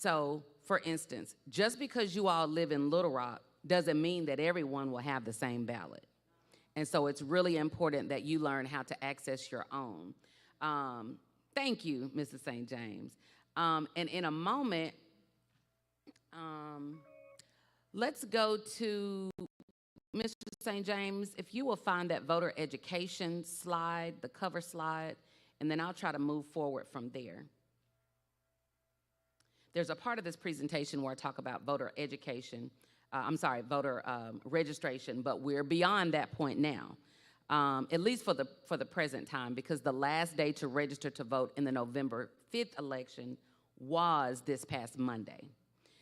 So, for instance, just because you all live in Little Rock doesn't mean that everyone will have the same ballot. And so it's really important that you learn how to access your own. Thank you, Mrs. St. James. And in a moment, let's go to Mr. St. James. If you will find that voter education slide, the cover slide, and then I'll try to move forward from there. There's a part of this presentation where I talk about voter education, voter registration, but we're beyond that point now, at least for the present time, because the last day to register to vote in the November 5th election was this past Monday.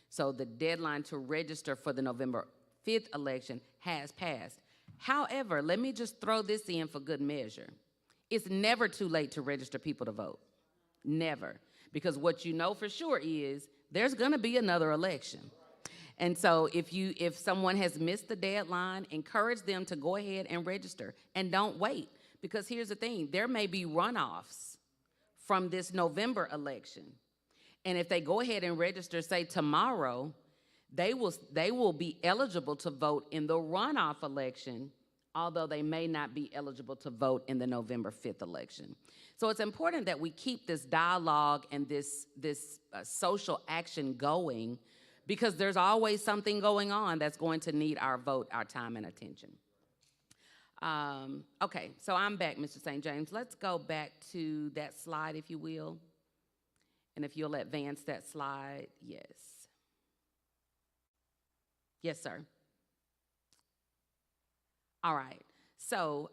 So the deadline to register for the November 5th election has passed. However, let me just throw this in for good measure. It's never too late to register people to vote. Never. Because what you know for sure is there's going to be another election. And so if someone has missed the deadline, encourage them to go ahead and register and don't wait. Because here's the thing, there may be runoffs from this November election. And if they go ahead and register, say tomorrow, they will be eligible to vote in the runoff election, although they may not be eligible to vote in the November 5th election. So it's important that we keep this dialogue and this social action going, because there's always something going on that's going to need our vote, our time, and attention. Okay, so I'm back, Mr. St. James. Let's go back to that slide, if you will. And if you'll advance that slide, yes. Yes, sir. All right, so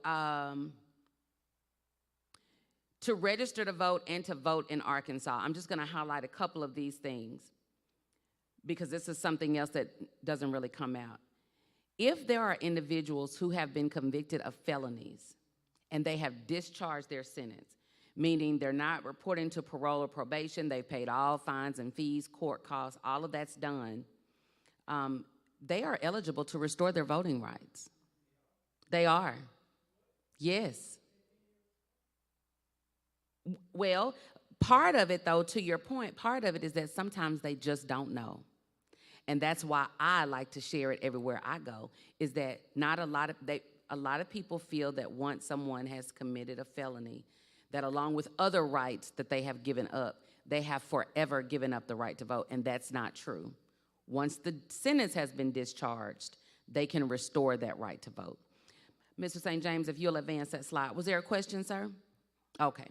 to register to vote and to vote in Arkansas, I'm just gonna highlight a couple of these things because this is something else that doesn't really come out. If there are individuals who have been convicted of felonies and they have discharged their sentence, meaning they're not reporting to parole or probation, they've paid all fines and fees, court costs, all of that's done, they are eligible to restore their voting rights. They are. Yes. Well, part of it, though, to your point, part of it is that sometimes they just don't know. And that's why I like to share it everywhere I go, is that a lot of people feel that once someone has committed a felony, that along with other rights that they have given up, they have forever given up the right to vote, and that's not true. Once the sentence has been discharged, they can restore that right to vote. Mr. St. James, if you'll advance that slide. Was there a question, sir? Okay.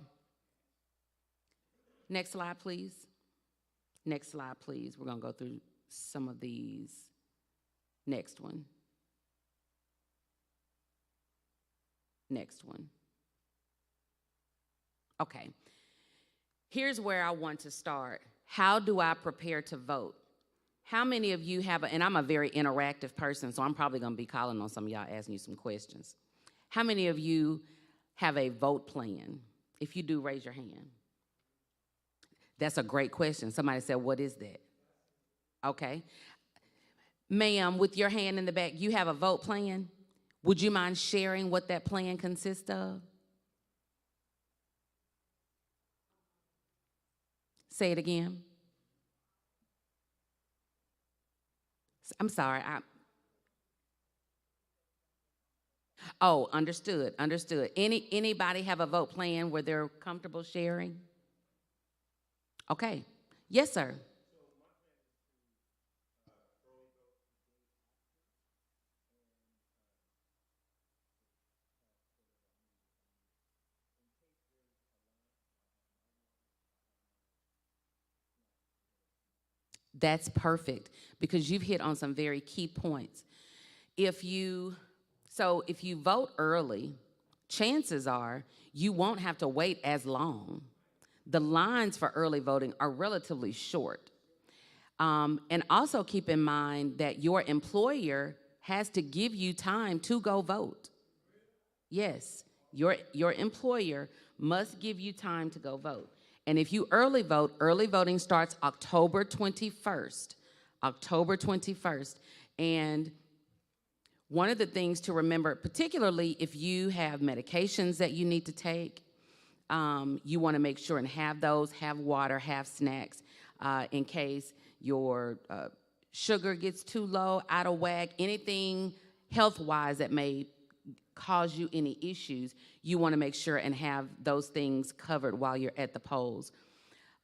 Next slide, please. Next slide, please. We're gonna go through some of these. Next one. Next one. Okay. Here's where I want to start. How do I prepare to vote? How many of you have, and I'm a very interactive person, so I'm probably gonna be calling on some of y'all, asking you some questions. How many of you have a vote plan? If you do, raise your hand. That's a great question. Somebody said, what is that? Okay. Ma'am, with your hand in the back, you have a vote plan? Would you mind sharing what that plan consists of? Say it again. I'm sorry. Oh, understood, understood. Anybody have a vote plan where they're comfortable sharing? Okay. Yes, sir. That's perfect, because you've hit on some very key points. If you vote early, chances are you won't have to wait as long. The lines for early voting are relatively short. And also keep in mind that your employer has to give you time to go vote. Yes, your employer must give you time to go vote. And if you early voting starts October 21st. October 21st. And one of the things to remember, particularly if you have medications that you need to take, you want to make sure and have those, have water, have snacks. in case your sugar gets too low, out of whack, anything health-wise that may cause you any issues, you want to make sure and have those things covered while you're at the polls.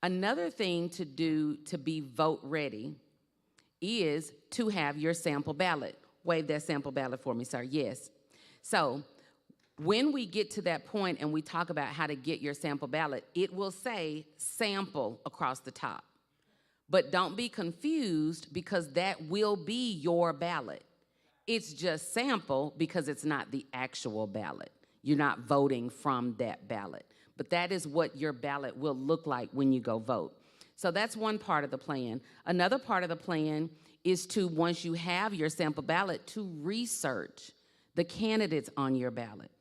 Another thing to do to be vote ready is to have your sample ballot. Wave that sample ballot for me, sir. Yes. So when we get to that point and we talk about how to get your sample ballot, it will say sample across the top. But don't be confused, because that will be your ballot. It's just sample because it's not the actual ballot. You're not voting from that ballot. But that is what your ballot will look like when you go vote. So that's one part of the plan. Another part of the plan is to, once you have your sample ballot, to research the candidates on your ballot.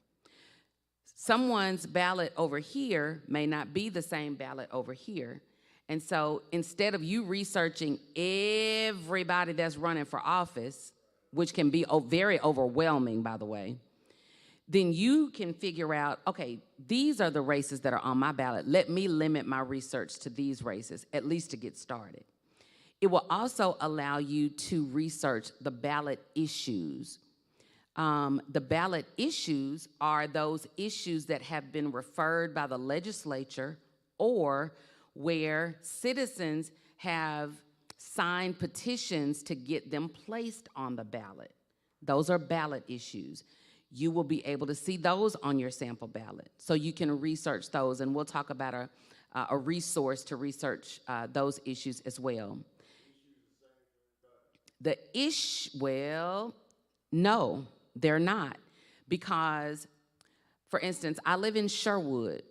Someone's ballot over here may not be the same ballot over here. And so instead of you researching everybody that's running for office, which can be very overwhelming, by the way, then you can figure out, okay, these are the races that are on my ballot. Let me limit my research to these races, at least to get started. It will also allow you to research the ballot issues. The ballot issues are those issues that have been referred by the legislature or where citizens have signed petitions to get them placed on the ballot. Those are ballot issues. You will be able to see those on your sample ballot, so you can research those, and we'll talk about a resource to research those issues as well. Well, no, they're not, because, for instance, I live in Sherwood.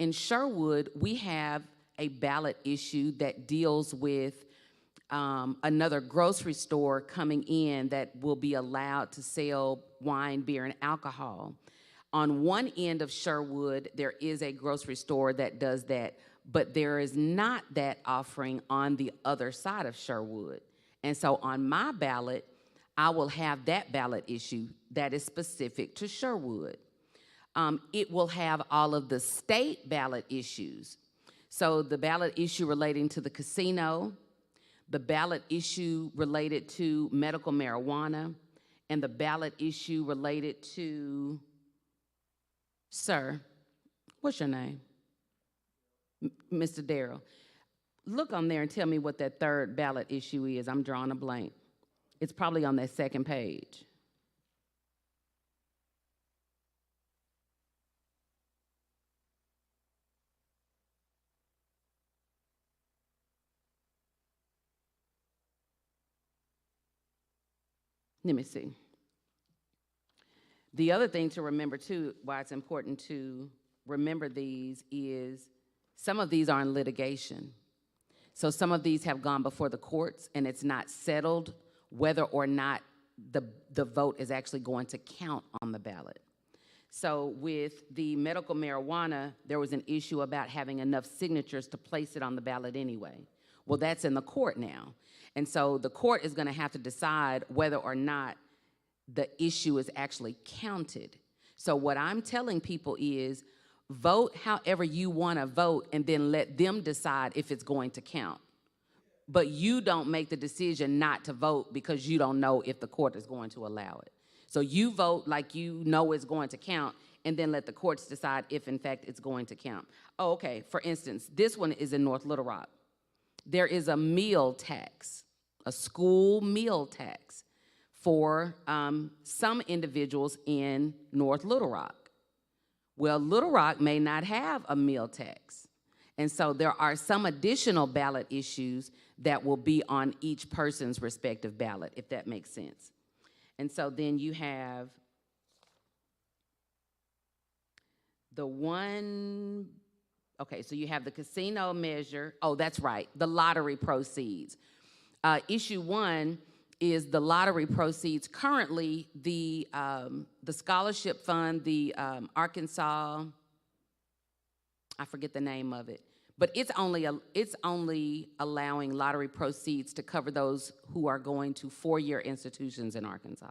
In Sherwood, we have a ballot issue that deals with another grocery store coming in that will be allowed to sell wine, beer, and alcohol. On one end of Sherwood, there is a grocery store that does that, but there is not that offering on the other side of Sherwood. And so on my ballot, I will have that ballot issue that is specific to Sherwood. It will have all of the state ballot issues. So the ballot issue relating to the casino, the ballot issue related to medical marijuana, and the ballot issue related to, sir, what's your name? Mr. Darrell. Look on there and tell me what that third ballot issue is. I'm drawing a blank. It's probably on that second page. Let me see. The other thing to remember, too, why it's important to remember these is some of these are in litigation. So some of these have gone before the courts, and it's not settled whether or not the vote is actually going to count on the ballot. So with the medical marijuana, there was an issue about having enough signatures to place it on the ballot anyway. Well, that's in the court now. And so the court is going to have to decide whether or not the issue is actually counted. So what I'm telling people is vote however you want to vote, and then let them decide if it's going to count. But you don't make the decision not to vote because you don't know if the court is going to allow it. So you vote like you know it's going to count, and then let the courts decide if, in fact, it's going to count. Oh, okay, for instance, this one is in North Little Rock. There is a meal tax, a school meal tax for some individuals in North Little Rock. Well, Little Rock may not have a meal tax. And so there are some additional ballot issues that will be on each person's respective ballot, if that makes sense. And so then you have the one, okay, so you have the casino measure. Oh, that's right, the lottery proceeds. Issue one is the lottery proceeds. Currently, the scholarship fund, the Arkansas, I forget the name of it, but it's only allowing lottery proceeds to cover those who are going to four-year institutions in Arkansas.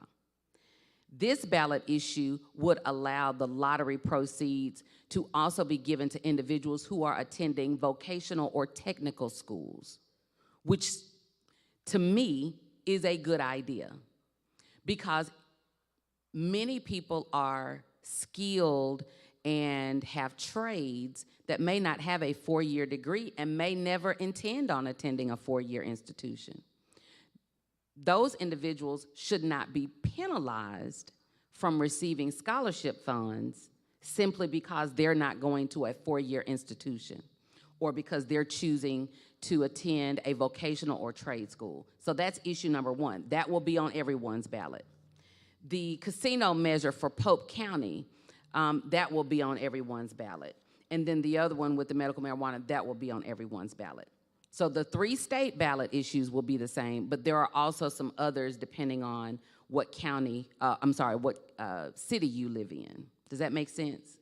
This ballot issue would allow the lottery proceeds to also be given to individuals who are attending vocational or technical schools. which to me is a good idea because many people are skilled and have trades that may not have a 4-year degree and may never intend on attending a 4-year institution. Those individuals should not be penalized from receiving scholarship funds simply because they're not going to a 4-year institution or because they're choosing to attend a vocational or trade school. So that's issue number one. That will be on everyone's ballot. The casino measure for Pope County, that will be on everyone's ballot. And then the other one with the medical marijuana, that will be on everyone's ballot. So the 3 state ballot issues will be the same, but there are also some others depending on what county, what city you live in. Does that make sense?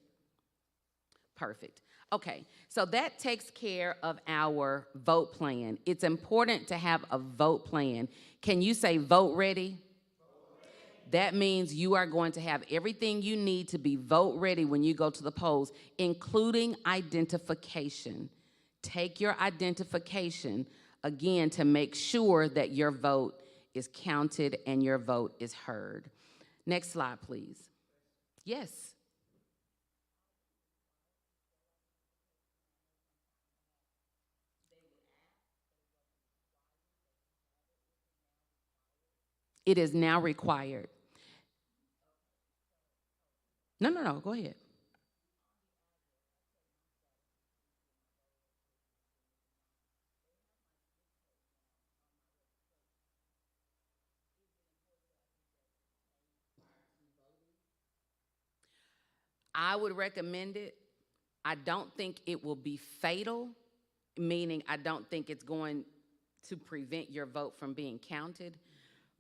Perfect. Okay, so that takes care of our vote plan. It's important to have a vote plan. Can you say vote ready? That means you are going to have everything you need to be vote ready when you go to the polls, including identification. Take your identification, again, to make sure that your vote is counted and your vote is heard. Next slide, please. Yes. It is now required. No, go ahead. I would recommend it. I don't think it will be fatal, meaning I don't think it's going to prevent your vote from being counted.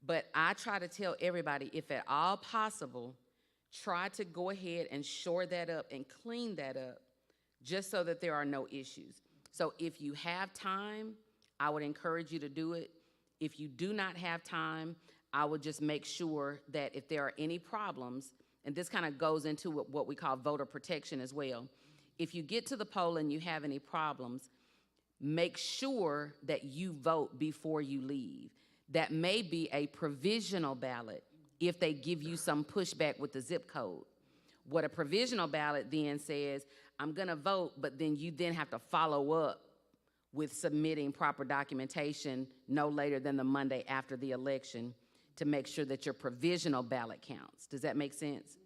But I try to tell everybody, if at all possible, try to go ahead and shore that up and clean that up just so that there are no issues. So if you have time, I would encourage you to do it. If you do not have time, I would just make sure that if there are any problems, and this kind of goes into what we call voter protection as well. If you get to the poll and you have any problems, make sure that you vote before you leave. That may be a provisional ballot if they give you some pushback with the zip code. What a provisional ballot then says, I'm gonna vote, but then you then have to follow up with submitting proper documentation no later than the Monday after the election to make sure that your provisional ballot counts. Does that make sense?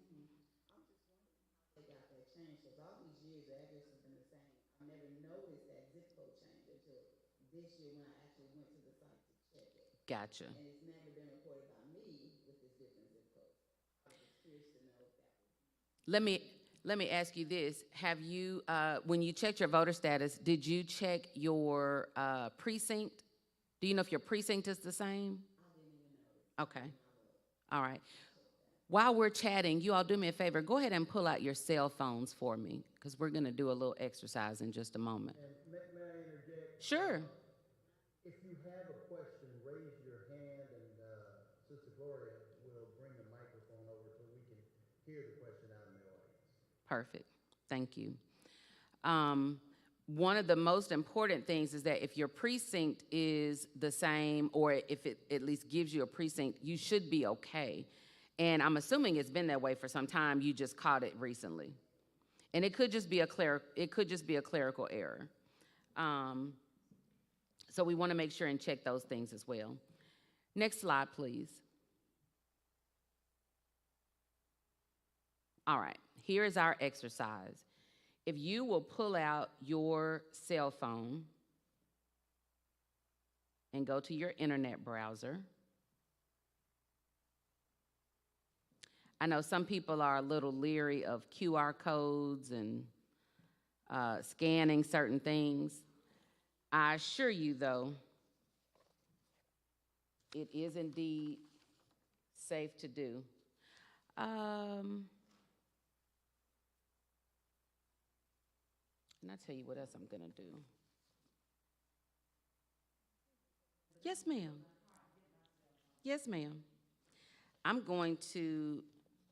They got that change because all these years the address has been the same. I never noticed that zip code change until this year when I actually went to the site to check it. Gotcha. And it's never been reported by me with this different zip code. I was just curious to know if that was. Let me ask you this. Have you, when you checked your voter status, did you check your precinct? Do you know if your precinct is the same? I didn't even notice. Okay. All right. While we're chatting, you all do me a favor. Go ahead and pull out your cell phones for me because we're going to do a little exercise in just a moment. And may I interject? Sure. If you have a question, raise your hand and Sister Gloria will bring the microphone over so we can hear the question out in the audience. Perfect. Thank you. One of the most important things is that if your precinct is the same, or if it at least gives you a precinct, you should be okay. And I'm assuming it's been that way for some time. You just caught it recently, and it could just be a clerical error. So we want to make sure and check those things as well. Next slide, please. All right. Here is our exercise. If you will pull out your cell phone and go to your internet browser. I know some people are a little leery of QR codes and scanning certain things. I assure you, though, it is indeed safe to do. And I'll tell you what else I'm going to do. Yes, ma'am. Yes, ma'am. I'm going to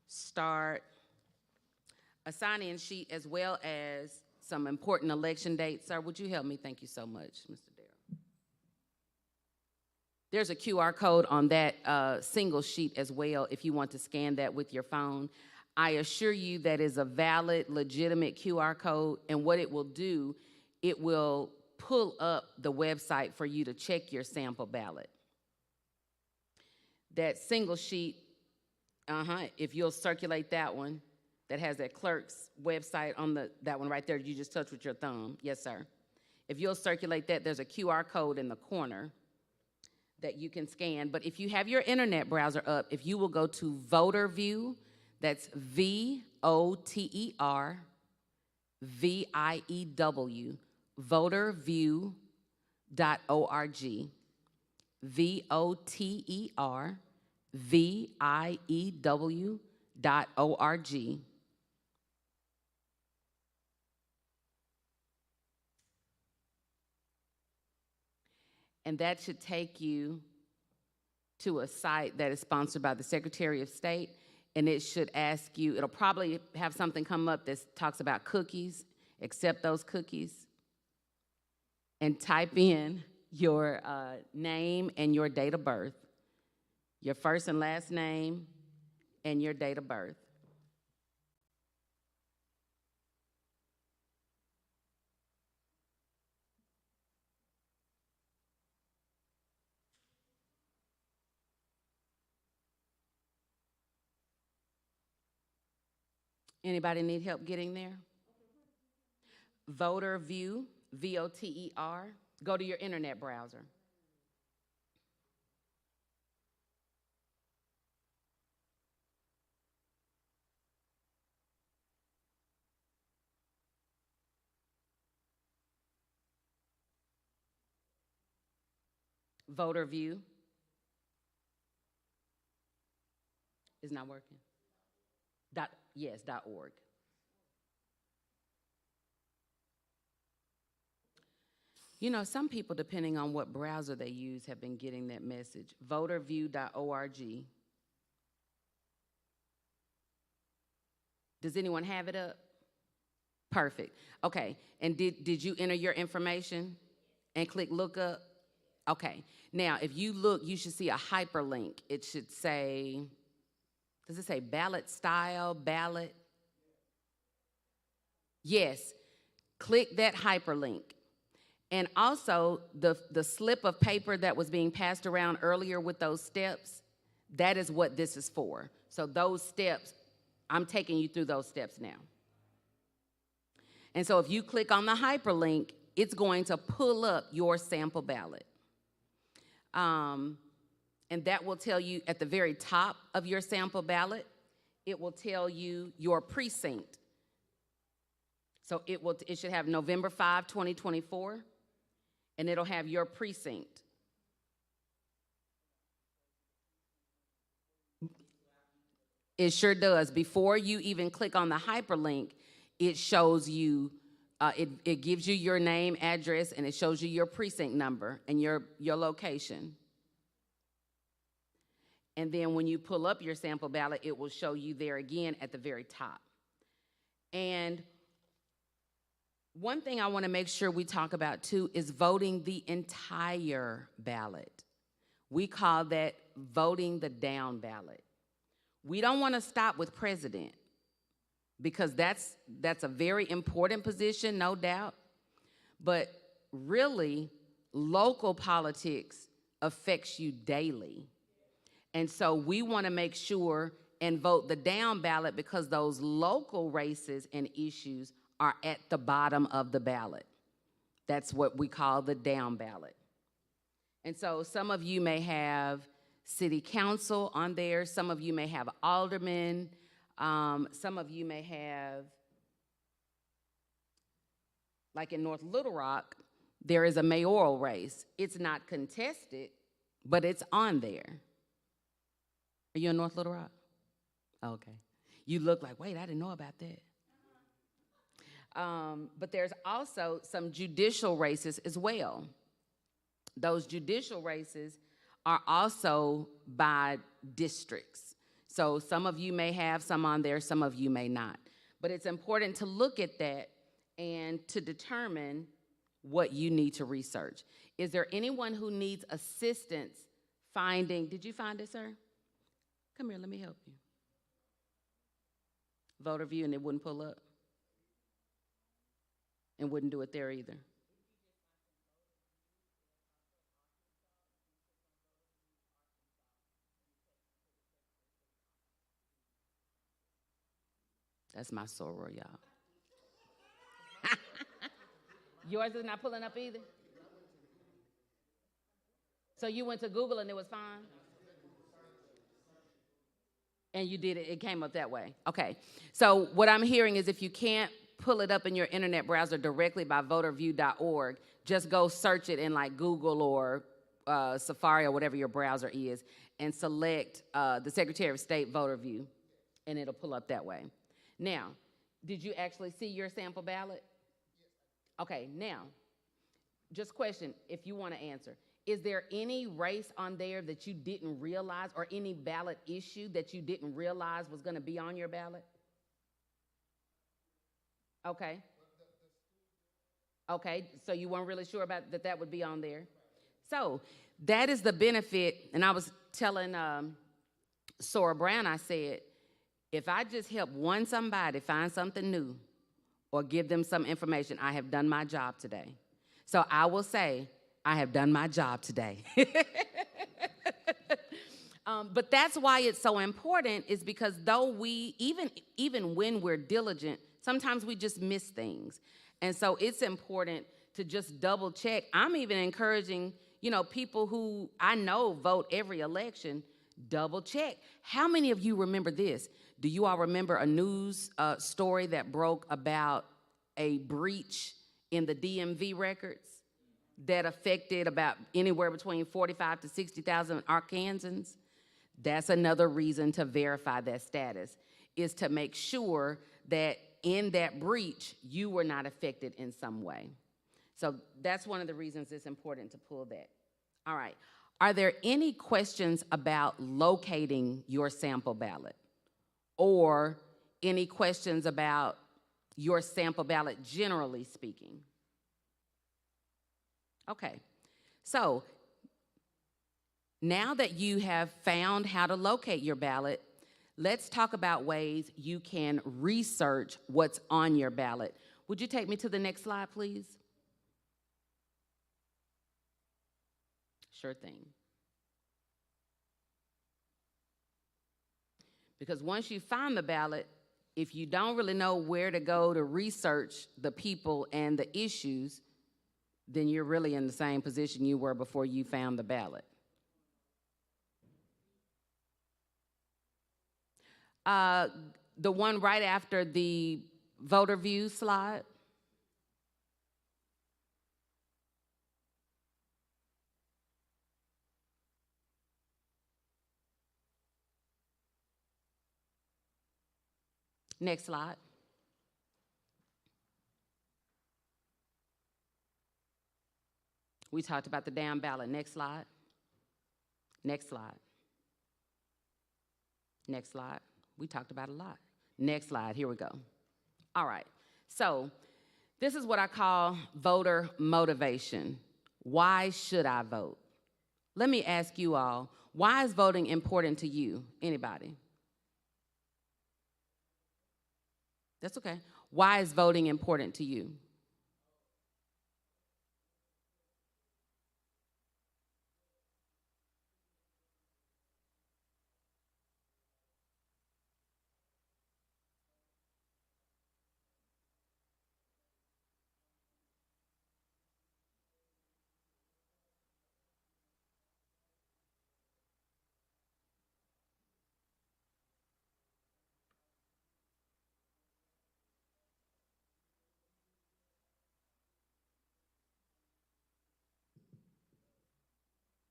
start a sign-in sheet as well as some important election dates. Sir, would you help me? Thank you so much, Mr. Darrell. There's a QR code on that single sheet as well if you want to scan that with your phone. I assure you that is a valid, legitimate QR code, and what it will do, it will pull up the website for you to check your sample ballot. That single sheet, if you'll circulate that one, that has that clerk's website on that one right there you just touched with your thumb. Yes, sir. If you'll circulate that, there's a QR code in the corner that you can scan. But if you have your internet browser up, if you will go to VoterView, that's VoterView, voterview.org, VoterView.org. And that should take you to a site that is sponsored by the Secretary of State, and it should ask you, it'll probably have something come up that talks about cookies, accept those cookies, and type in your name and your date of birth, your first and last name and your date of birth. Anybody need help getting there? VoterView, VOTER. Go to your internet browser. VoterView is not working. .org. You know, some people, depending on what browser they use, have been getting that message. Voterview.org. Does anyone have it up? Perfect. Okay. And did you enter your information and click look up? Okay. Now, if you look, you should see a hyperlink. It should say, does it say ballot style, ballot? Yes. Click that hyperlink. And also, the slip of paper that was being passed around earlier with those steps, that is what this is for. So those steps, I'm taking you through those steps now. And so if you click on the hyperlink, it's going to pull up your sample ballot. And that will tell you at the very top of your sample ballot, it will tell you your precinct. So it should have November 5, 2024, and it'll have your precinct. It sure does. Before you even click on the hyperlink, it shows you, it gives you your name, address, and it shows you your precinct number and your location. And then when you pull up your sample ballot, it will show you there again at the very top. And one thing I want to make sure we talk about too is voting the entire ballot. We call that voting the down ballot. We don't want to stop with president because that's a very important position, no doubt. But really, local politics affects you daily. And so we want to make sure and vote the down ballot because those local races and issues are at the bottom of the ballot. That's what we call the down ballot. And so some of you may have city council on there. Some of you may have aldermen. Some of you may have, like in North Little Rock, there is a mayoral race. It's not contested, but it's on there. Are you in North Little Rock? Okay. You look like, wait, I didn't know about that. But there's also some judicial races as well. Those judicial races are also by districts. So some of you may have some on there, some of you may not. But it's important to look at that and to determine what you need to research. Is there anyone who needs assistance finding, did you find it, sir? Come here, let me help you. Voter view, and it wouldn't pull up? And wouldn't do it there either? That's my soror, y'all. Yours is not pulling up either? So you went to Google and it was fine? And you did it, it came up that way. Okay. So what I'm hearing is if you can't pull it up in your internet browser directly by voterview.org, just go search it in like Google or Safari or whatever your browser is and select the Secretary of State voter view, and it'll pull up that way. Now, did you actually see your sample ballot? Okay, now, just question if you want to answer. Is there any race on there that you didn't realize, or any ballot issue that you didn't realize was going to be on your ballot? Okay. Okay, so you weren't really sure about that would be on there? So that is the benefit, and I was telling Sora Brown, I said, if I just help one somebody find something new or give them some information, I have done my job today. So I will say, I have done my job today. But that's why it's so important, is because though we, even when we're diligent, sometimes we just miss things. And so it's important to just double check. I'm even encouraging, people who I know vote every election, double check. How many of you remember this? Do you all remember a news story that broke about a breach in the DMV records that affected about anywhere between 45 to 60,000 Arkansans? That's another reason to verify that status, is to make sure that in that breach, you were not affected in some way. So that's one of the reasons it's important to pull that. All right. Are there any questions about locating your sample ballot? Or any questions about your sample ballot, generally speaking? Okay. So now that you have found how to locate your ballot, let's talk about ways you can research what's on your ballot. Would you take me to the next slide, please? Sure thing. Because once you find the ballot, if you don't really know where to go to research the people and the issues, then you're really in the same position you were before you found the ballot. The one right after the voter view slide. Next slide. We talked about the down ballot. Next slide. Next slide. Next slide. We talked about a lot. Next slide. Here we go. All right. So this is what I call voter motivation. Why should I vote? Let me ask you all, why is voting important to you? Anybody? That's okay. Why is voting important to you?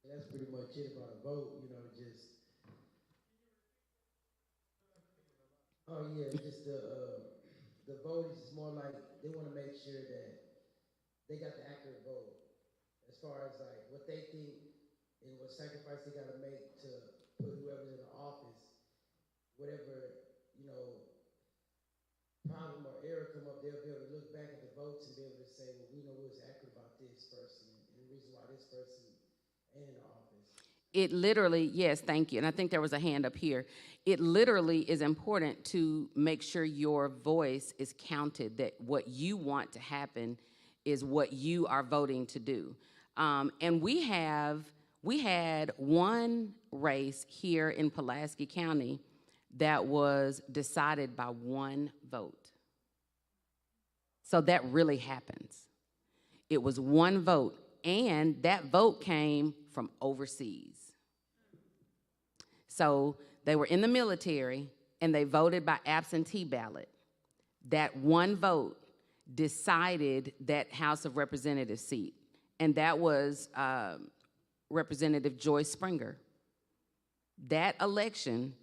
That's pretty much it about a vote, just, oh yeah, just the vote is more like they want to make sure that they got the accurate vote as far as like what they think and what sacrifice they got to make to put whoever's in the office, whatever, you know, problem or error come up, they'll be able to look back at the votes and be able to say, well, we know what's accurate about this person and the reason why this person ain't in the office. It literally, yes, thank you. And I think there was a hand up here. It literally is important to make sure your voice is counted, that what you want to happen is what you are voting to do. And we had one race here in Pulaski County that was decided by one vote. So that really happens. It was one vote, and that vote came from overseas. So they were in the military, and they voted by absentee ballot. That one vote decided that House of Representatives seat, and that was Representative Joyce Springer. That election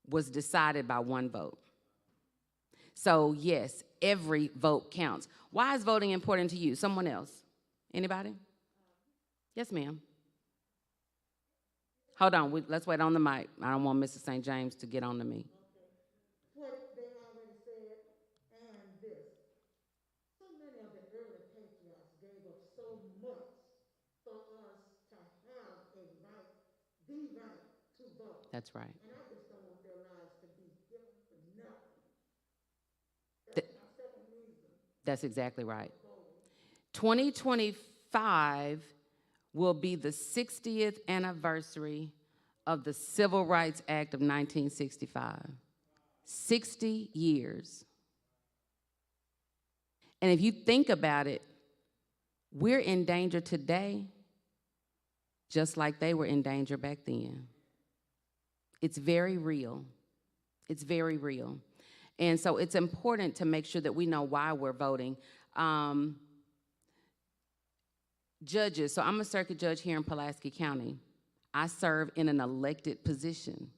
was decided by one vote. So yes, every vote counts. Why is voting important to you? Someone else? Anybody? Yes, ma'am. Hold on, let's wait on the mic. I don't want Mr. St. James to get on to me. What they already said, and this. So many of the early patriots gave up so much for us to have a right, the right to vote. That's right. And I just don't want their lives to be given for nothing. Th- That's my second reason That's exactly right. for voting. 2025 will be the 60th anniversary of the Civil Rights Act of 1965. 60 years. And if you think about it, we're in danger today just like they were in danger back then. It's very real. It's very real. And so it's important to make sure that we know why we're voting. Judges, so I'm a circuit judge here in Pulaski County. I serve in an elected position.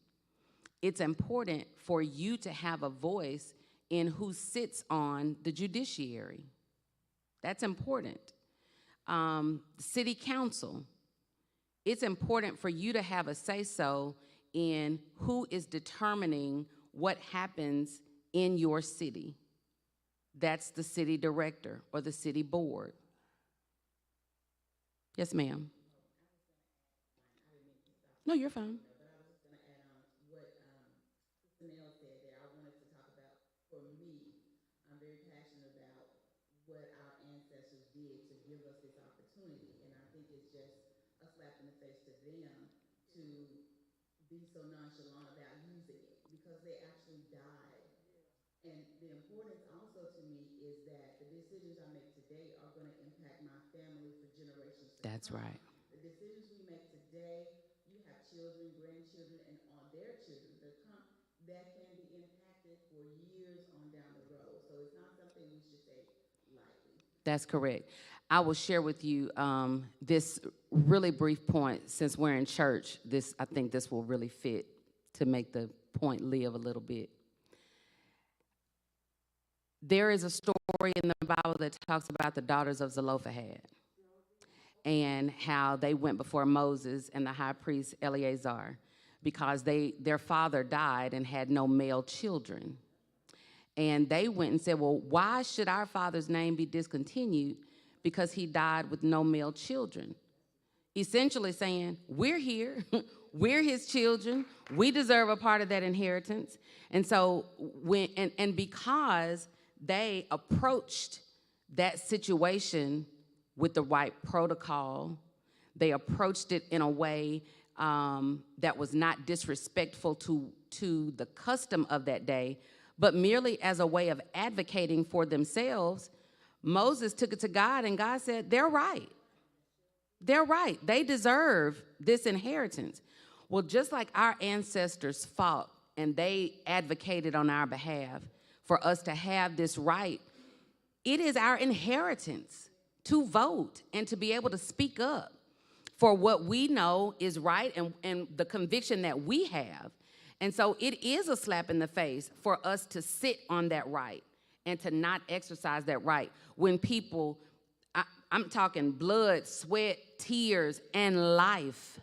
It's important for you to have a voice in who sits on the judiciary. That's important. City council, it's important for you to have a say-so in who is determining what happens in your city. That's the city director or the city board. Yes, ma'am. No, you're fine. But I was just gonna add on what Sister Nell said there. I wanted to talk about, for me, I'm very passionate about what our ancestors did to give us this opportunity. And I think it's just a slap in the face to them to be so nonchalant about using it, because they actually died. And the importance also to me is that the decisions I make today are gonna impact my family for generations to come. That's right. The decisions we make today, you have children, grandchildren, and on their children that come, that can be impacted for years on down the road. So it's not something we should take lightly. That's correct. I will share with you this really brief point. Since we're in church, I think this will really fit to make the point live a little bit. There is a story in the Bible that talks about the daughters of Zelophehad and how they went before Moses and the high priest Eleazar because their father died and had no male children. And they went and said, well, why should our father's name be discontinued because he died with no male children? Essentially saying, we're here, we're his children, we deserve a part of that inheritance. And so because they approached that situation with the right protocol, they approached it in a way that was not disrespectful to the custom of that day, but merely as a way of advocating for themselves. Moses took it to God, and God said, they're right. They're right. They deserve this inheritance. Well, just like our ancestors fought and they advocated on our behalf for us to have this right, it is our inheritance to vote and to be able to speak up for what we know is right and the conviction that we have. And so it is a slap in the face for us to sit on that right and to not exercise that right when people, I'm talking blood, sweat, tears, and life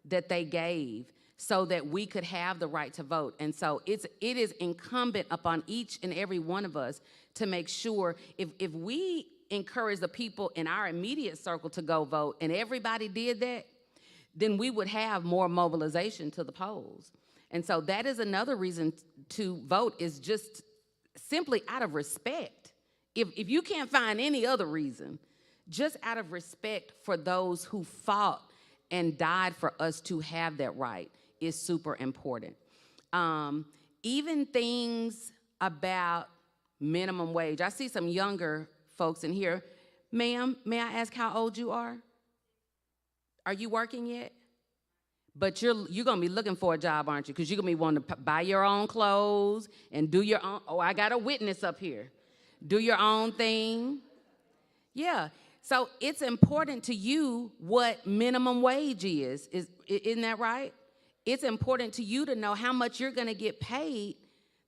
that they gave so that we could have the right to vote. And so it is incumbent upon each and every one of us to make sure if we encourage the people in our immediate circle to go vote and everybody did that, then we would have more mobilization to the polls. And so that is another reason to vote, is just simply out of respect. If you can't find any other reason, just out of respect for those who fought and died for us to have that right is super important. Even things about minimum wage. I see some younger folks in here. Ma'am, may I ask how old you are? Are you working yet? But you're gonna be looking for a job, aren't you? Because you're gonna be wanting to buy your own clothes and do your own, oh, I got a witness up here. Do your own thing. Yeah, so it's important to you what minimum wage is. Isn't that right? It's important to you to know how much you're gonna get paid.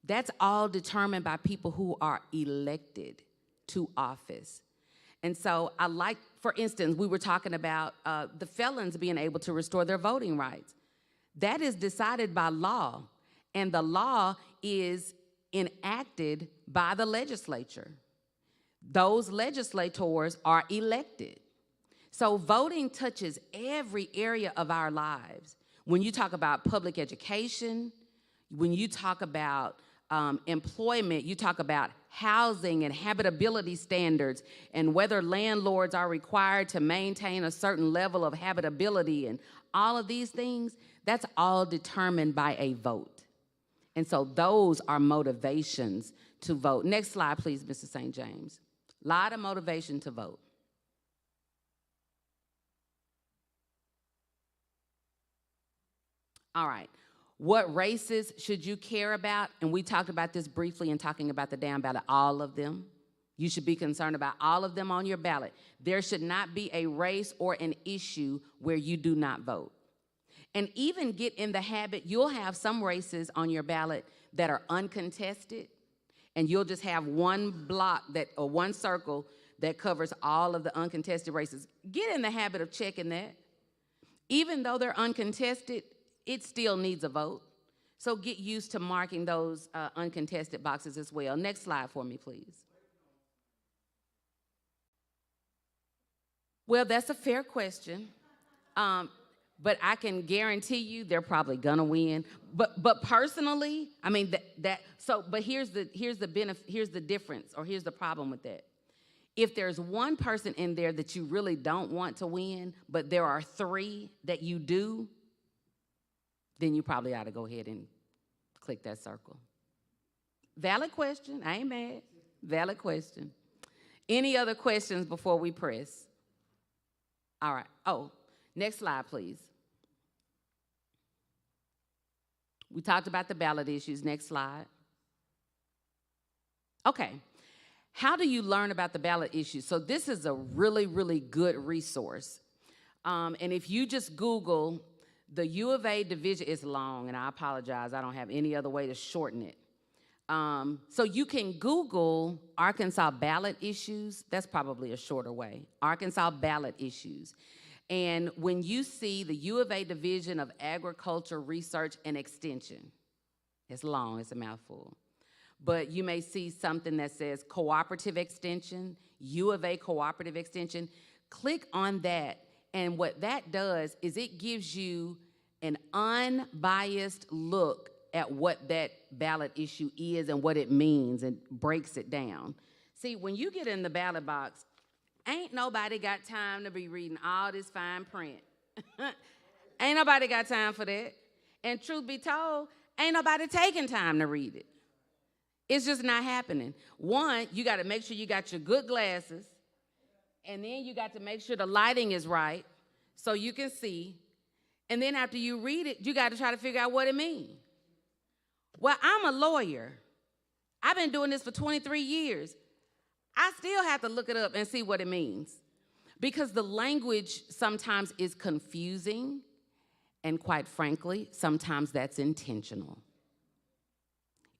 That's all determined by people who are elected to office. And so I like, for instance, we were talking about the felons being able to restore their voting rights. That is decided by law, and the law is enacted by the legislature. Those legislators are elected. So voting touches every area of our lives. When you talk about public education, when you talk about employment, you talk about housing and habitability standards and whether landlords are required to maintain a certain level of habitability and all of these things, that's all determined by a vote. And so those are motivations to vote. Next slide, please, Mr. St. James. A lot of motivation to vote. All right. What races should you care about? And we talked about this briefly in talking about the down ballot, all of them. You should be concerned about all of them on your ballot. There should not be a race or an issue where you do not vote. And even get in the habit, you'll have some races on your ballot that are uncontested, and you'll just have one block or one circle that covers all of the uncontested races. Get in the habit of checking that. Even though they're uncontested, it still needs a vote. So get used to marking those uncontested boxes as well. Next slide for me, please. Well, that's a fair question. But I can guarantee you they're probably gonna win. But personally, I mean but here's the benefit, here's the difference, or here's the problem with that. If there's one person in there that you really don't want to win, but there are 3 that you do, then you probably ought to go ahead and click that circle. Valid question, I ain't mad. Valid question. Any other questions before we press? All right, oh, next slide, please. We talked about the ballot issues, next slide. Okay, how do you learn about the ballot issues? So this is a really, really good resource. And if you just Google the U of A division, is long, and I apologize, I don't have any other way to shorten it. So you can Google Arkansas ballot issues. That's probably a shorter way. Arkansas ballot issues. And when you see the U of A Division of Agriculture, Research, and Extension, it's long, it's a mouthful. But you may see something that says Cooperative Extension, U of A Cooperative Extension. Click on that, and what that does is it gives you an unbiased look at what that ballot issue is and what it means, and breaks it down. See, when you get in the ballot box, ain't nobody got time to be reading all this fine print. Ain't nobody got time for that. And truth be told, ain't nobody taking time to read it. It's just not happening. One, you got to make sure you got your good glasses, and then you got to make sure the lighting is right so you can see. And then after you read it, you got to try to figure out what it means. Well, I'm a lawyer. I've been doing this for 23 years. I still have to look it up and see what it means, because the language sometimes is confusing, and quite frankly, sometimes that's intentional.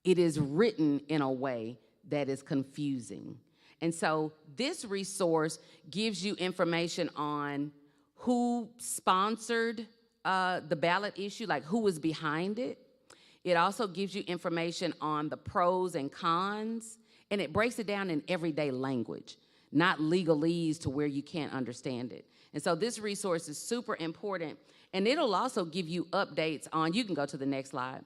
It is written in a way that is confusing. And so this resource gives you information on who sponsored the ballot issue, like who was behind it. It also gives you information on the pros and cons, and it breaks it down in everyday language, not legalese to where you can't understand it. And so this resource is super important. And it'll also give you updates on, you can go to the next slide.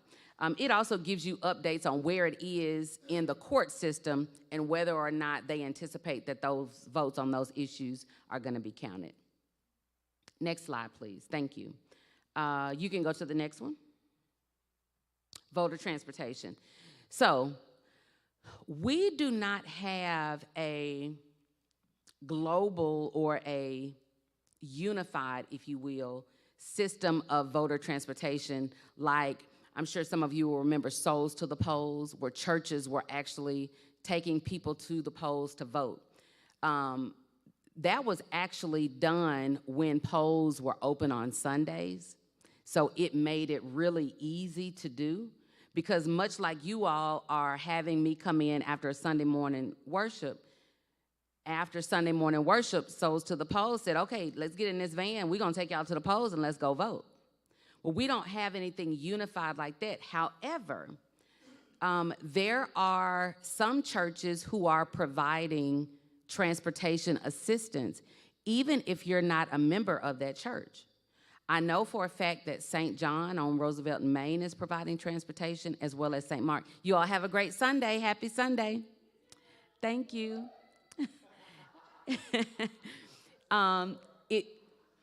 It also gives you updates on where it is in the court system and whether or not they anticipate that those votes on those issues are going to be counted. Next slide, please. Thank you. You can go to the next one. Voter transportation. So we do not have a global or a unified, if you will, system of voter transportation like I'm sure some of you will remember Souls to the Polls, where churches were actually taking people to the polls to vote. That was actually done when polls were open on Sundays. So it made it really easy to do, because much like you all are having me come in after Sunday morning worship, after Sunday morning worship, Souls to the Polls said, okay, let's get in this van. We're going to take y'all to the polls and let's go vote. Well, we don't have anything unified like that. However, there are some churches who are providing transportation assistance, even if you're not a member of that church. I know for a fact that St. John on Roosevelt and Main is providing transportation, as well as St. Mark. You all have a great Sunday. Happy Sunday. Thank you.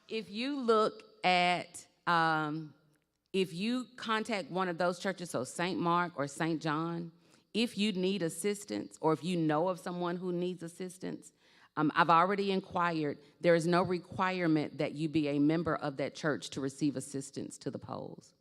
If you look at, if you contact one of those churches, so St. Mark or St. John, if you need assistance or if you know of someone who needs assistance, I've already inquired. There is no requirement that you be a member of that church to receive assistance to the polls.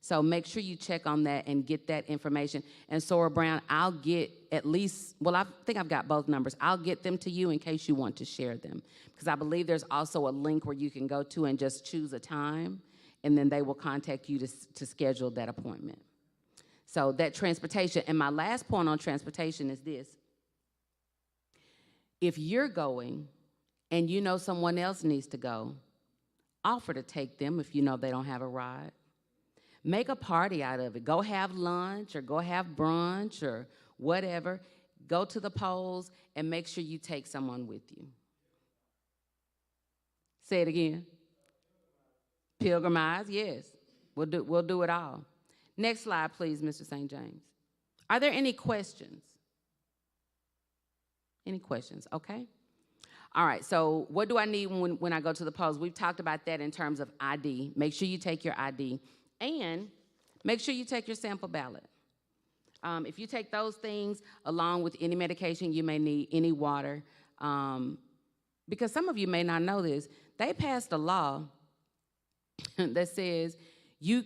So make sure you check on that and get that information. And Sora Brown, I'll get at least, well, I think I've got both numbers. I'll get them to you in case you want to share them, because I believe there's also a link where you can go to and just choose a time, and then they will contact you to schedule that appointment. So that transportation, and my last point on transportation is this. If you're going and you know someone else needs to go, offer to take them if you know they don't have a ride. Make a party out of it. Go have lunch or go have brunch or whatever. Go to the polls and make sure you take someone with you. Say it again. Pilgrimise, yes. We'll do it all. Next slide, please, Mr. St. James. Are there any questions? Any questions? Okay. All right, so what do I need when I go to the polls? We've talked about that in terms of ID. Make sure you take your ID. And make sure you take your sample ballot. If you take those things along with any medication you may need, any water, because some of you may not know this, they passed a law that says you,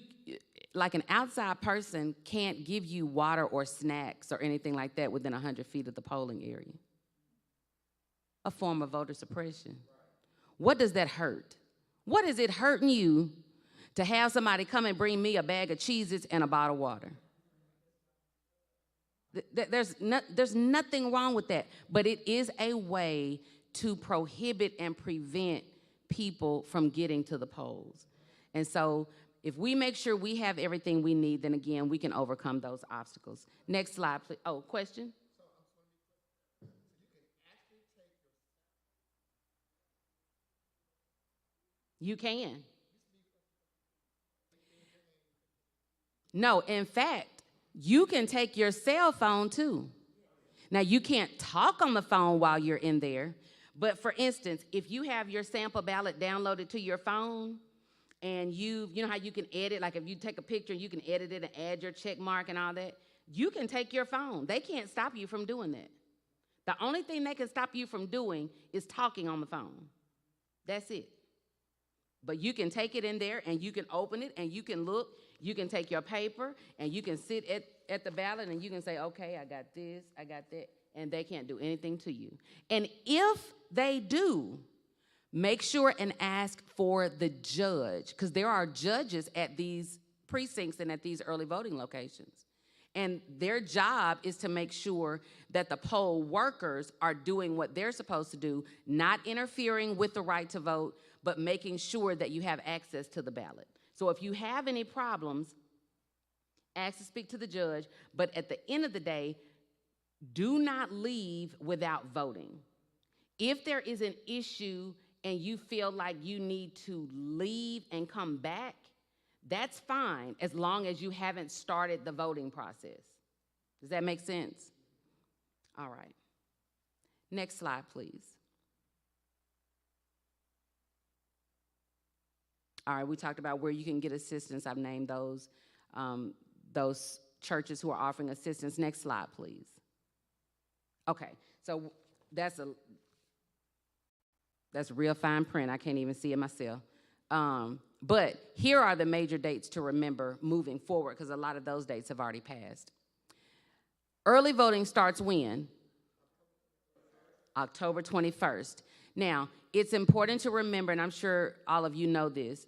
like an outside person, can't give you water or snacks or anything like that within 100 feet of the polling area. A form of voter suppression. What does that hurt? What is it hurting you to have somebody come and bring me a bag of Cheez-Its and a bottle of water? There's nothing wrong with that, but it is a way to prohibit and prevent people from getting to the polls. And so if we make sure we have everything we need, then again, we can overcome those obstacles. Next slide, please. Oh, question? You can. No, in fact, you can take your cell phone too. Now, you can't talk on the phone while you're in there, but for instance, if you have your sample ballot downloaded to your phone and you know how you can edit, like if you take a picture, you can edit it and add your check mark and all that, you can take your phone. They can't stop you from doing that. The only thing they can stop you from doing is talking on the phone. That's it. But you can take it in there and you can open it and you can look. You can take your paper and you can sit at the ballot and you can say, okay, I got this, I got that, and they can't do anything to you. And if they do, make sure and ask for the judge, because there are judges at these precincts and at these early voting locations. And their job is to make sure that the poll workers are doing what they're supposed to do, not interfering with the right to vote, but making sure that you have access to the ballot. So if you have any problems, ask to speak to the judge, but at the end of the day, do not leave without voting. If there is an issue and you feel like you need to leave and come back, that's fine as long as you haven't started the voting process. Does that make sense? All right. Next slide, please. All right, we talked about where you can get assistance. I've named those churches who are offering assistance. Next slide, please. Okay, so that's real fine print. I can't even see it myself. But here are the major dates to remember moving forward, because a lot of those dates have already passed. Early voting starts when? October 21st. Now, it's important to remember, and I'm sure all of you know this,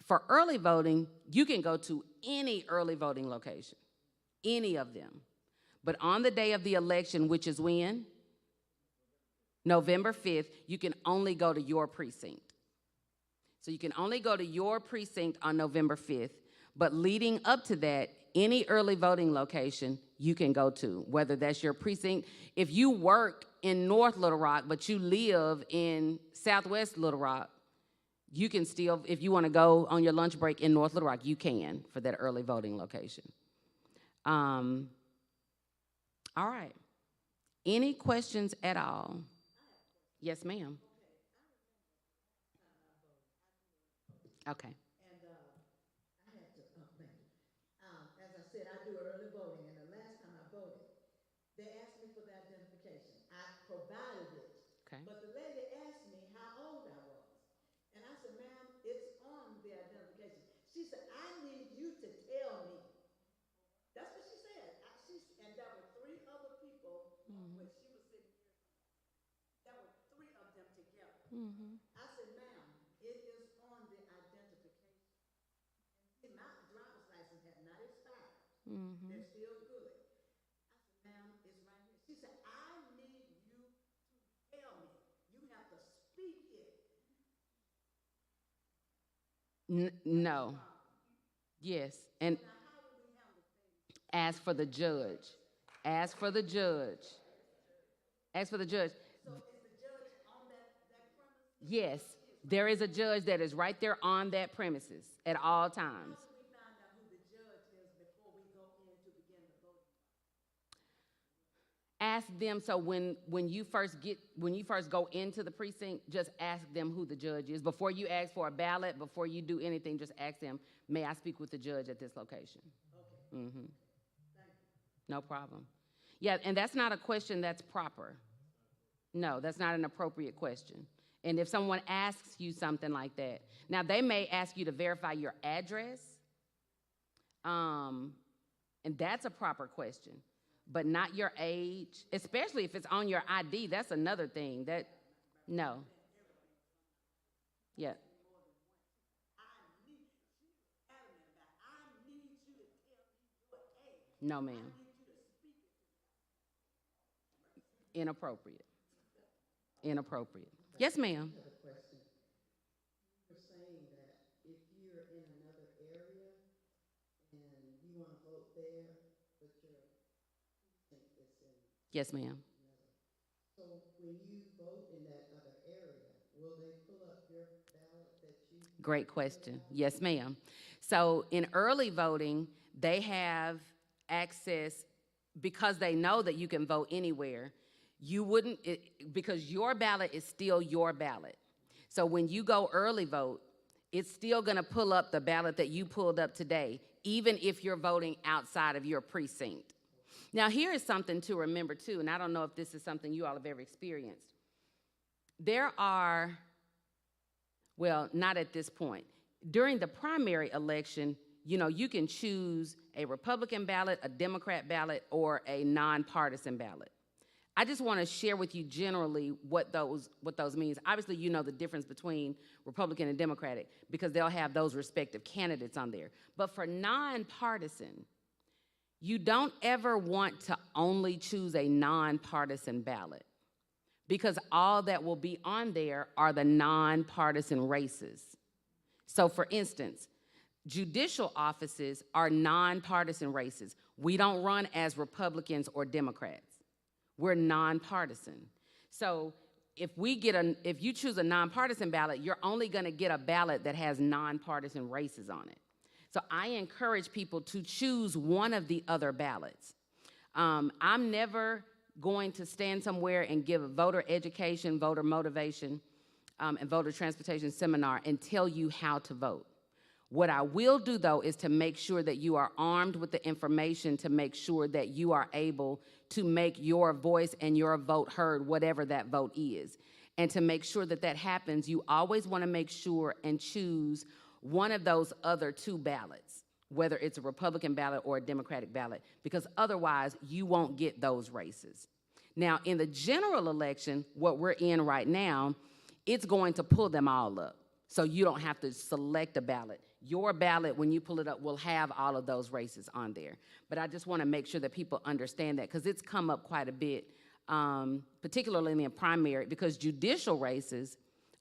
for early voting, you can go to any early voting location, any of them. But on the day of the election, which is when? November 5th, you can only go to your precinct. So you can only go to your precinct on November 5th, but leading up to that, any early voting location you can go to, whether that's your precinct. If you work in North Little Rock, but you live in Southwest Little Rock, you can still, if you want to go on your lunch break in North Little Rock, you can for that early voting location. All right. Any questions at all? Yes, ma'am. Okay. And, I had to, thank you. As I said, I do early voting, and the last time I voted, they asked me for the identification. I provided it. Okay. But the lady asked me how old I was. And I said, ma'am, it's on the identification. She said, I need you to tell me. That's what she said. And there were three other people, when she was sitting here. There were three of them together. I said, ma'am, it is on the identification. See, my driver's license had not expired. They're still good. I said, ma'am, it's right here. She said, I need you to tell me. You have to speak it. No. Yes. And Now, how do we handle things? ask for the judge. Ask for the judge. Ask for the judge. So is the judge on that premise? Yes, there is a judge that is right there on that premises at all times. How do we find out who the judge is before we go in to begin the voting? Ask them, so when you first go into the precinct, just ask them who the judge is. Before you ask for a ballot, before you do anything, just ask them, may I speak with the judge at this location? Okay. Mm-hmm. No problem. Yeah, and that's not a question that's proper. No, that's not an appropriate question. And if someone asks you something like that, now they may ask you to verify your address, and that's a proper question, but not your age, especially if it's on your ID. That's another thing. No. Yeah. No, ma'am. Inappropriate. Inappropriate. Yes, ma'am. I have a question. You're saying that if you're in another area and you want to vote there, but your precinct is in Yes, ma'am. another. So when you vote in that other area, will they pull up your ballot that you? Great question. Yes, ma'am. So in early voting, they have access, because they know that you can vote anywhere. You wouldn't, because your ballot is still your ballot. So when you go early vote, it's still going to pull up the ballot that you pulled up today, even if you're voting outside of your precinct. Now, here is something to remember, too, and I don't know if this is something you all have ever experienced. There are, well, not at this point. During the primary election, you can choose a Republican ballot, a Democrat ballot, or a nonpartisan ballot. I just want to share with you generally what those means. Obviously, you know the difference between Republican and Democratic because they'll have those respective candidates on there. But for nonpartisan, you don't ever want to only choose a nonpartisan ballot because all that will be on there are the nonpartisan races. So for instance, judicial offices are nonpartisan races. We don't run as Republicans or Democrats. We're nonpartisan. So if you choose a nonpartisan ballot, you're only gonna get a ballot that has nonpartisan races on it. So I encourage people to choose one of the other ballots. I'm never going to stand somewhere and give a voter education, voter motivation, and voter transportation seminar and tell you how to vote. What I will do, though, is to make sure that you are armed with the information to make sure that you are able to make your voice and your vote heard, whatever that vote is. And to make sure that that happens, you always want to make sure and choose one of those other two ballots, whether it's a Republican ballot or a Democratic ballot, because otherwise you won't get those races. Now, in the general election, what we're in right now, it's going to pull them all up. So you don't have to select a ballot. Your ballot, when you pull it up, will have all of those races on there. But I just want to make sure that people understand that, because it's come up quite a bit, particularly in the primary, because judicial races,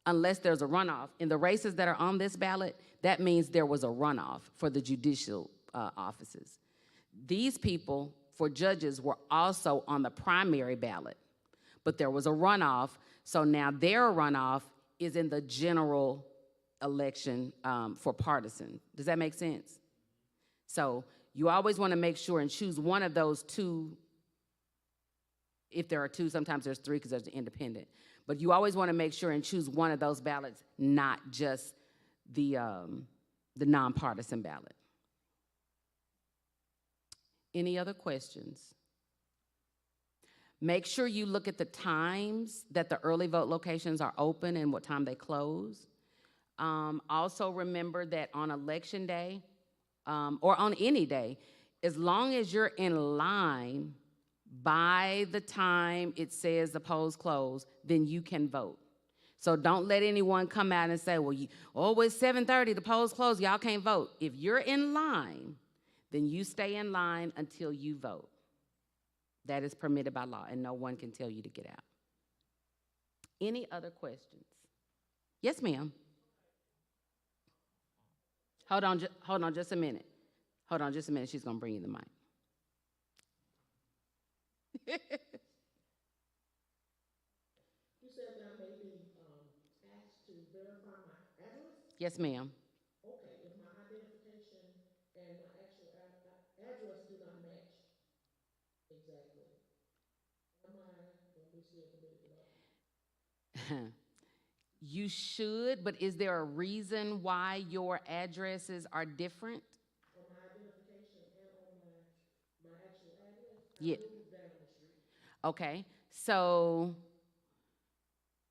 unless there's a runoff, in the races that are on this ballot, that means there was a runoff for the judicial offices. These people, for judges, were also on the primary ballot, but there was a runoff, so now their runoff is in the general election for partisan. Does that make sense? So you always want to make sure and choose one of those two. If there are two, sometimes there's three because there's the independent. But you always want to make sure and choose one of those ballots, not just the nonpartisan ballot. Any other questions? Make sure you look at the times that the early vote locations are open and what time they close. Also remember that on election day, or on any day, as long as you're in line by the time it says the polls close, then you can vote. So don't let anyone come out and say, well, it's 7:30, the polls close, y'all can't vote. If you're in line, then you stay in line until you vote. That is permitted by law, and no one can tell you to get out. Any other questions? Yes, ma'am. Hold on just a minute. Hold on just a minute. She's going to bring you the mic. You said that I may be asked to verify my address? Yes, ma'am. Okay, if my identification and my actual address do not match exactly, am I going to be still committed to that? You should, but is there a reason why your addresses are different? On my identification and on my actual address, Yeah. I moved down the street. Okay, so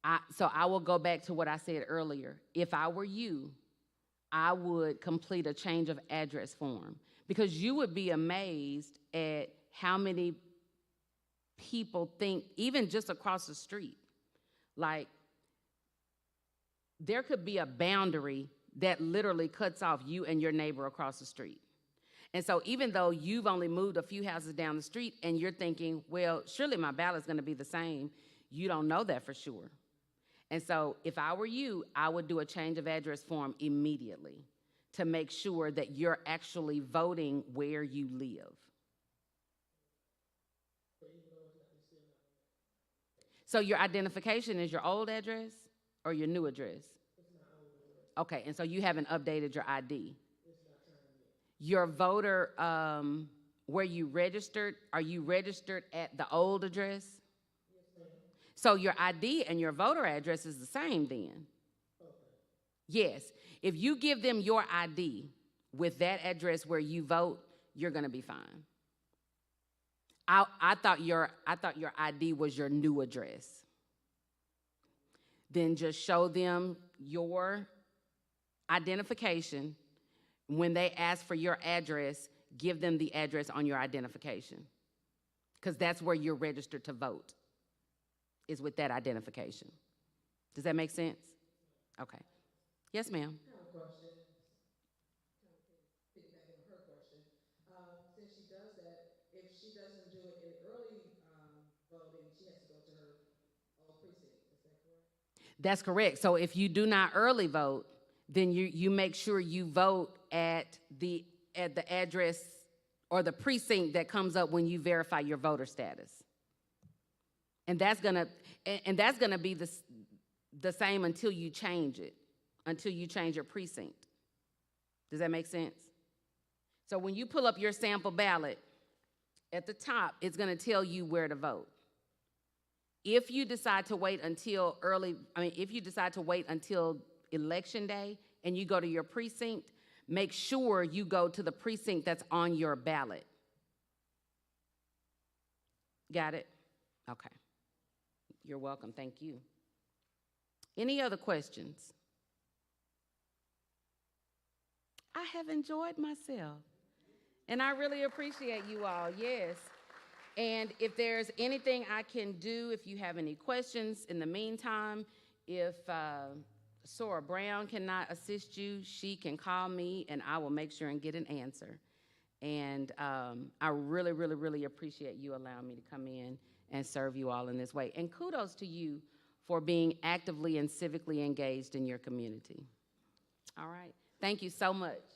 I will go back to what I said earlier. If I were you, I would complete a change of address form, because you would be amazed at how many people think, even just across the street, like there could be a boundary that literally cuts off you and your neighbor across the street. And so even though you've only moved a few houses down the street and you're thinking, well, surely my ballot's going to be the same, you don't know that for sure. And so if I were you, I would do a change of address form immediately to make sure that you're actually voting where you live. So your identification is your old address or your new address? It's my old address. Okay, and so you haven't updated your ID. It's not turned yet. Your voter, where you registered, are you registered at the old address? Yes, ma'am. So your ID and your voter address is the same then? Okay. Yes. If you give them your ID with that address where you vote, you're gonna be fine. I thought your ID was your new address. Then just show them your identification. When they ask for your address, give them the address on your identification, because that's where you're registered to vote, is with that identification. Does that make sense? Okay. Yes, ma'am. I have a question. Kind of piggyback on her question. Since she does that, if she doesn't do it in early voting, she has to go to her old precinct. Is that correct? That's correct. So if you do not early vote, then you make sure you vote at the address or the precinct that comes up when you verify your voter status. And that's gonna be the same until you change it, until you change your precinct. Does that make sense? So when you pull up your sample ballot, at the top, it's gonna tell you where to vote. If you decide to wait until if you decide to wait until election day and you go to your precinct, make sure you go to the precinct that's on your ballot. Got it? Okay. You're welcome, thank you. Any other questions? I have enjoyed myself, and I really appreciate you all, yes. And if there's anything I can do, if you have any questions in the meantime, if Sora Brown cannot assist you, she can call me and I will make sure and get an answer. And I really, really, really appreciate you allowing me to come in and serve you all in this way. And kudos to you for being actively and civically engaged in your community. All right, thank you so much.